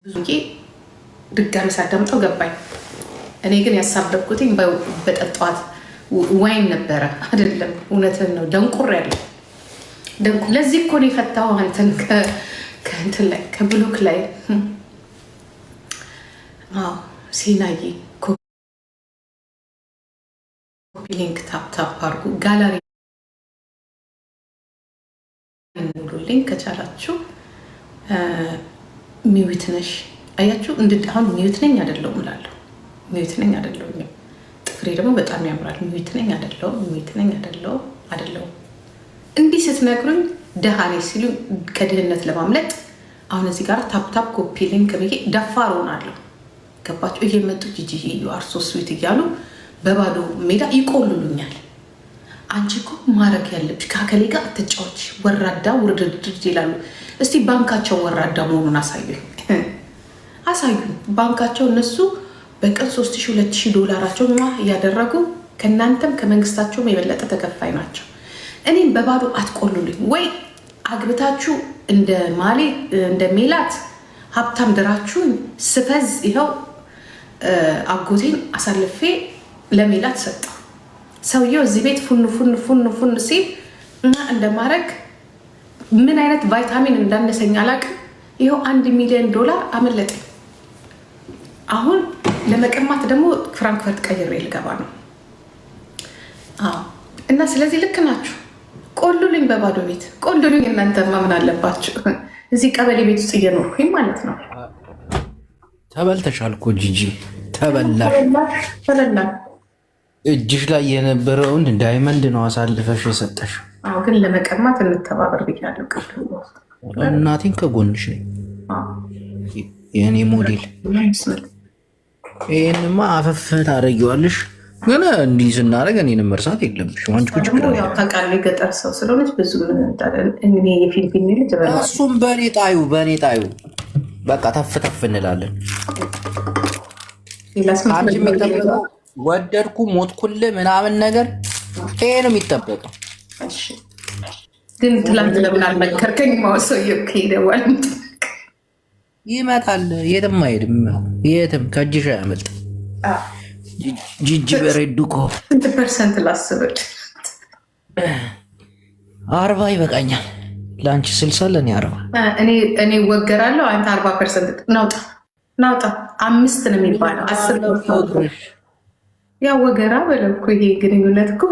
ብዙ ድጋሚ ሳዳምጠው ገባኝ። እኔ ግን ያሳበብኩትኝ በጠጧት ዋይን ነበረ አይደለም። እውነትን ነው። ደንቁር ያለው ለዚህ እኮ ነው የፈታው አንተን ከእንትን ላይ ከብሎክ ላይ ሲናይ ሊንክ ታፕታፕ አድርጉ። ጋላሪ ሙሉልኝ ከቻላችሁ። ሚዩት ነሽ አያችሁ። አሁን ሚዩት ነኝ አይደለሁም እላለሁ። ሚዩት ነኝ አይደለሁም። ጥፍሬ ደግሞ በጣም ያምራል። ሚዩት ነኝ አይደለሁም። ሚዩት ነኝ አይደለሁም። እንዲህ ስትነግሩኝ ደሃ ነኝ ሲሉ ከድህነት ለማምለጥ አሁን እዚህ ጋር ታፕታፕ ኮፒ ሊንክ ብዬ ደፋር ሆናለሁ። ገባችሁ? እየመጡ ጂጂ ዩ አር ሶ ስዊት እያሉ በባዶ ሜዳ ይቆልሉኛል። አንቺ እኮ ማድረግ ያለብሽ ከአከሌ ጋር አትጫዎች፣ ወራዳ ውርድድድ ይላሉ። እስቲ ባንካቸው ወራዳ መሆኑን አሳዩኝ። ባንካቸው እነሱ በቀን 3000 2000 ዶላራቸው እያደረጉ ከእናንተም ከመንግስታቸውም የበለጠ ተከፋይ ናቸው። እኔም በባዶ አትቆልሉኝ። ወይ አግብታችሁ እንደ ማሌ እንደ ሜላት ሀብታም ድራችሁን ስፈዝ ይኸው አጎቴን አሳልፌ ለሜላት ሰጠ። ሰውየው እዚህ ቤት ፉን ሲል እንደማድረግ ምን አይነት ቫይታሚን እንዳነሰኝ አላቅም። ይኸው $1 ሚሊዮን አመለጠ። አሁን ለመቀማት ደግሞ ፍራንክፈርት ቀይሬ ልገባ ነው። እና ስለዚህ ልክ ናችሁ። ቆሉልኝ፣ በባዶ ቤት ቆሉልኝ። እናንተማ ምን አለባችሁ? እዚህ ቀበሌ ቤት ውስጥ እየኖርኩኝ ማለት ነው። ተበልተሻል እኮ ጂጂ፣ ተበላሽ። እጅሽ ላይ የነበረውን ዳይመንድ ነው አሳልፈሽ የሰጠሽ። ግን ለመቀማት እንተባበር ብያለሁ። እናቴን ከጎንሽ ነኝ፣ የእኔ ሞዴል። ይህንማ አፈፍ ታደርጊዋለሽ፣ ግን እንዲህ ስናደርግ እኔንም መርሳት የለብሽም። አንቺ ቁጭ ታውቃለህ፣ የገጠር ሰው ስለሆነች ብዙ የፊሊፒን ልጅ እሱም በእኔ ጣዩ በቃ ተፍ እንላለን። አንቺ የሚጠበቀው ወደድኩ ሞትኩልህ ምናምን ነገር ይሄ ነው የሚጠበቀው። ግን ትላንት ለምን አልመከርከኝ? ማወሰው ከሄደዋል ይመጣል። የትም አይሄድም፣ የትም ከእጅሽ አያመልጥ። ጂጂ በሬዱ እኮ ስንት ፐርሰንት ላስብድ? 40 ይበቃኛል። ለአንቺ 60 ለእኔ 40። እኔ ወገራለሁ። አንተ 40% ናውጣ 5 ነው የሚባለው። 10 ያ ወገራ በለው እኮ ይሄ ግንኙነት እኮ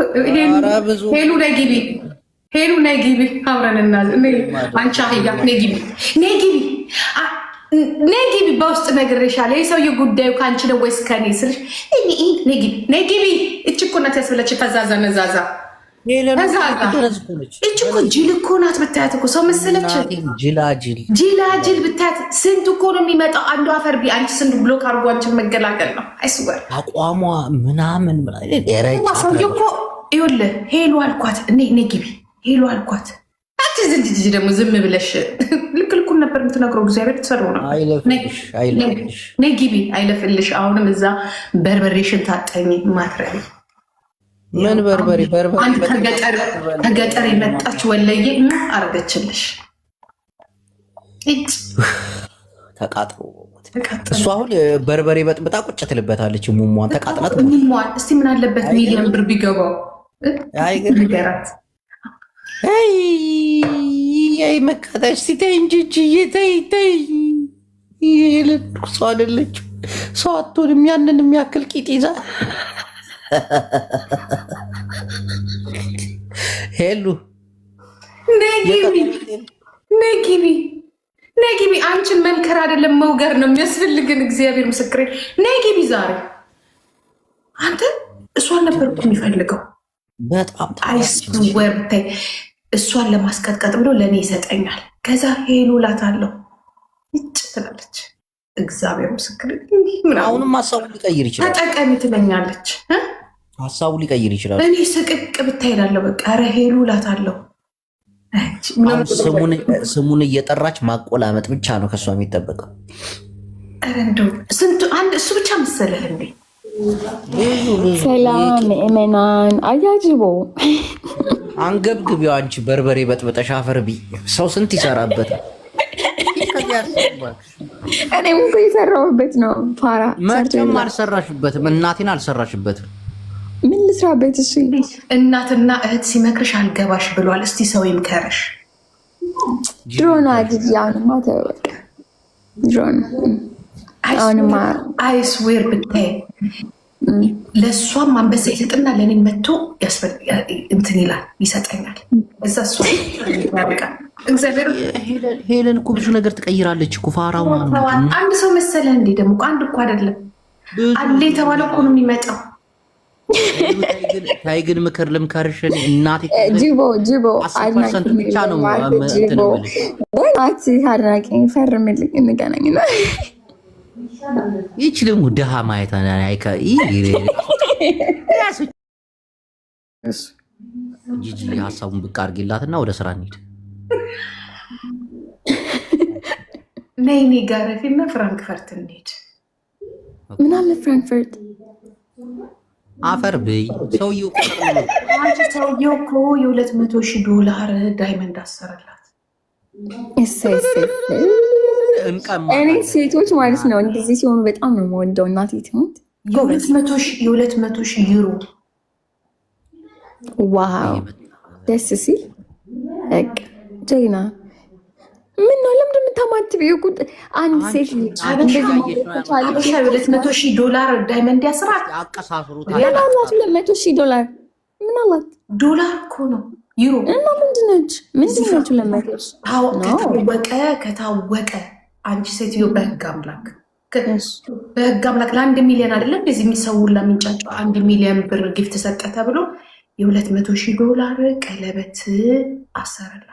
ሄሉ ነይ ግቢ አብረንና አንቺ አህያ ነይ ግቢ በውስጥ ነግሬሻለሁ። የሰውዬ ጉዳዩ ከአንቺ ነው ወይስ ከኔ ስልሽ ነይ ግቢ። እች እኮ ናት ያስብለች ፈዛዛ ነዛዛ እች እኮ ጅል እኮ ናት። ብታያት እኮ ሰው መሰለች። ጅላጅል ብታያት ስንት እኮ ነው የሚመጣው። አንዱ አፈር ቢ አንቺ ስንት ብሎክ አድርጎ አንቺን መገላገል ነው። አይስወር አቋሟ ምናምን ሰውዬ እኮ ይኸውልህ ሄሉ አልኳት። ነይ ግቢ ሄሉ አልኳት። አንቺ ዝንጅ ደግሞ ዝም ብለሽ ልኩን ነበር የምትነግረው። እግዚአብሔር ተሰሩ ነው። ነይ ግቢ አይለፍልሽ። አሁንም እዛ በርበሬሽን ታጠኝ ማትረቢ ምን በርበሬ ከገጠር የመጣች ወለየ አረገችልሽ። ተቃጥሎ እሱ አሁን በርበሬ በጥብጣ ቁጭ ትልበታለች። ሙሟን ተቃጥላት ሙሟን። እስቲ ምን አለበት ሚሊዮን ብር ቢገባው ንገራት። አይ መካታች ሲተይ እንጂ ተይ ሰው አይደለች። ሰው አትሆንም። ያንን የሚያክል ቂጥ ይዛ ሄሉ ነይ ግቢ። አንቺን መምከር አይደለም መውገር ነው የሚያስፈልግን። እግዚአብሔር ምስክሬ። ነይ ግቢ ዛሬ። አንተ እሷን ነበር የሚፈልገው በጣም አይስወር ብታይ። እሷን ለማስቀጥቀጥ ብሎ ለእኔ ይሰጠኛል። ከዛ ሄሉ እላታለሁ ይጭ ትላለች። እግዚአብሔር ምስክሬ። አሁንም ሀሳቡ ሊቀይር ይችላል። ተጠቀሚ ትለኛለች። ሀሳቡ ሊቀይር ይችላል። እኔ ስቅቅ ብታሄዳለሁ። በቃ ኧረ ሄሉ እላታለሁ። ስሙን እየጠራች ማቆላመጥ ብቻ ነው ከእሷ የሚጠበቀው። ኧረ እንደው ስንቱ አንድ እሱ ብቻ መሰለህ እንዴ? ሰላም ምእመናን አያጅቦ አንገብግቢው። አንቺ በርበሬ በጥብጠሽ አፈር ቢ ሰው ስንት ይሰራበታል። እኔም እኮ የሰራሁበት ነው። ፋራ መቼም አልሰራሽበትም። እናቴን አልሰራሽበትም። ምን ልስራበት? እሺ እናትና እህት ሲመክርሽ አልገባሽ ብሏል። እስቲ ሰው ይምከርሽ። ድሮና ጂጂ አሁንማ ተው በቃ ድሮና አሁንማ አይስዌር ብታይ ለእሷም አንበሳ ይሰጥና ለእኔን መጥቶ እንትን ይላል ይሰጠኛል። እዛ እሷ እግዚአብሔር ሄለን እኮ ብዙ ነገር ትቀይራለች እኮ ፋራው አንድ ሰው መሰለ እንዴ? ደግሞ አንድ እኮ አይደለም አለ የተባለ እኮ ነው የሚመጣው። ታይ ግን ምክር ልምከርሽ እናቴ ጂቦ ፐርሰንት ብቻ ነው አድናቂ ፈርምልኝ እንገናኝና ይች ደግሞ ድሃ ማየት ጂጂ ሀሳቡን ብቅ አድርጊላትና ወደ ስራ እንሂድ። ነይኔ ጋረፊና ፍራንክፈርት እንሂድ። ምን አለ ፍራንክፈርት አፈር ብይ። ሰውየው እኮ $200,000 ዳይመንድ አሰረላት። እኔ ሴቶች ማለት ነው እንደዚህ ሲሆኑ በጣም ነው የምወደው። እናቴ ትሙት $200,000 ዩሮ። ዋው ደስ ሲል በቃ ጀግና። ምን ነው ለምንድን የምታማትቢው? አንድ ሴት ልጅ $200,000 ዳይመንድ ያስራት። $200,000 ምን አላት? ዶላር እኮ ነው ዩሮ እና ምንድነች 200,000? ከታወቀ አንቺ ሴትዮ በህግ አምላክ ለ1 ሚሊዮን አይደለም እንደዚህ የሚሰውላ የሚንጫጫው 1 ሚሊዮን ብር ጊፍት ሰጠ ተብሎ $200,000 ቀለበት አሰረላት።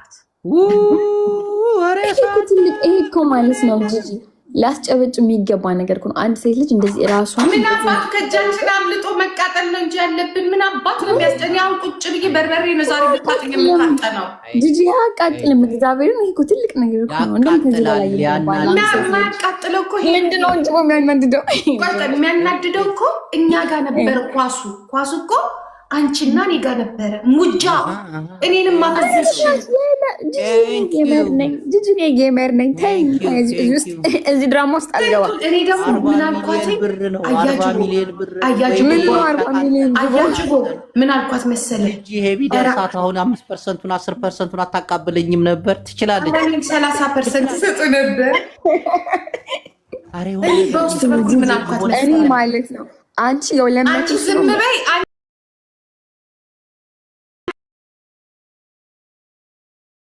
ይሄ እኮ ማለት ነው ጂጂ ላስጨበጭ የሚገባ ነገር እኮ ነው። አንድ ሴት ልጅ እንደዚህ ራሷን ምን አባት ከእጃችን አምልጦ መቃጠል ነው እንጂ ያለብን ምን አባት ነው የሚያስጨኝ? አሁን ቁጭ ብዬ በርበሬ ነው ዛሬ ብታጥኝ የምታጠነው ጂጂ ያቃጥልም። እግዚአብሔርን ይሄ እኮ ትልቅ ነገር እኮ ነው። እንደውም ከዚህ በላይ ይባላል። ማያቃጥለው እኮ ምንድነው እንጂ የሚያናድደው የሚያናድደው እኮ እኛ ጋር ነበር ኳሱ እኮ አንቺና እኔ ጋር ነበረ ሙጃ። እኔንም ማፈዘዝሽ ጂጂ ጌመር ነኝ። ተይኝ እዚህ ድራማ ውስጥ አልገባም። እኔ ደግሞ ምን አልኳት? አያጅቦ ምን አልኳት መሰለ? ይሄ ቢደርሳት አሁን 5%ቱን 10%ቱን አታቃብለኝም ነበር? ትችላለች። 30% ሰጡ ነበር። እኔ ማለት ነው አንቺ የው ለምን ዝም በይ